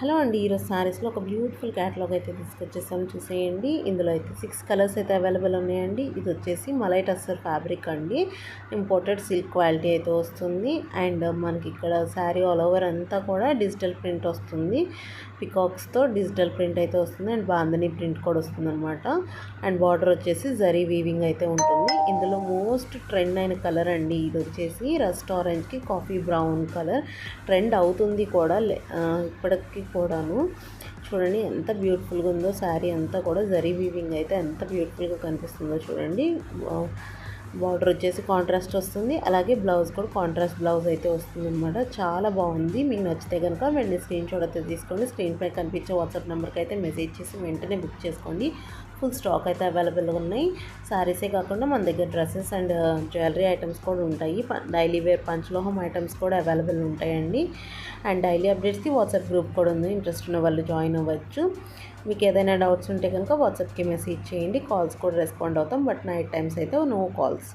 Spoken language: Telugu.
హలో అండి, ఈరోజు శారీస్లో ఒక బ్యూటిఫుల్ క్యాటలాగ్ అయితే తీసుకొచ్చేసాము. చూసేయండి. ఇందులో అయితే 6 కలర్స్ అయితే అవైలబుల్ ఉన్నాయండి. ఇది వచ్చేసి మలై టస్సర్ ఫ్యాబ్రిక్ అండి. ఇంపోర్టెడ్ సిల్క్ క్వాలిటీ అయితే వస్తుంది. అండ్ మనకి ఇక్కడ శారీ ఆల్ ఓవర్ అంతా కూడా డిజిటల్ ప్రింట్ వస్తుంది. పికాక్స్తో డిజిటల్ ప్రింట్ అయితే వస్తుంది. అండ్ బాందని ప్రింట్ కూడా వస్తుంది అనమాట. అండ్ బార్డర్ వచ్చేసి జరీ వీవింగ్ అయితే ఉంటుంది. ఇందులో మోస్ట్ ట్రెండ్ అయిన కలర్ అండి. ఇది వచ్చేసి రస్ట్ ఆరెంజ్కి కాఫీ బ్రౌన్ కలర్ ట్రెండ్ అవుతుంది కూడా ఇప్పటికి కూడాను. చూడండి ఎంత బ్యూటిఫుల్గా ఉందో శారీ అంతా కూడా జరీ వీవింగ్ అయితే ఎంత బ్యూటిఫుల్గా కనిపిస్తుందో చూడండి. బార్డర్ వచ్చేసి కాంట్రాస్ట్ వస్తుంది. అలాగే బ్లౌజ్ కూడా కాంట్రాస్ట్ బ్లౌజ్ అయితే వస్తుంది అనమాట. చాలా బాగుంది. మీకు నచ్చితే కనుక వెంటనే స్క్రీన్ షాట్ అయితే తీసుకోండి. స్క్రీన్ పై కనిపించే వాట్సాప్ నెంబర్కి అయితే మెసేజ్ చేసి వెంటనే బుక్ చేసుకోండి. ఫుల్ స్టాక్ అయితే అవైలబుల్గా ఉన్నాయి. శారీసే కాకుండా మన దగ్గర డ్రెస్సెస్ అండ్ జ్యువెలరీ ఐటమ్స్ కూడా ఉంటాయి. డైలీ వేర్ పంచలోహం ఐటమ్స్ కూడా అవైలబుల్ ఉంటాయండి. అండ్ డైలీ అప్డేట్స్కి వాట్సాప్ గ్రూప్ కూడా ఉంది. ఇంట్రెస్ట్ ఉన్న వాళ్ళు జాయిన్ అవ్వచ్చు. మీకు ఏదైనా డౌట్స్ ఉంటే కనుక వాట్సాప్కి మెసేజ్ చేయండి. కాల్స్ కూడా రెస్పాండ్ అవుతాం. బట్ నైట్ టైమ్స్ అయితే నో కాల్స్.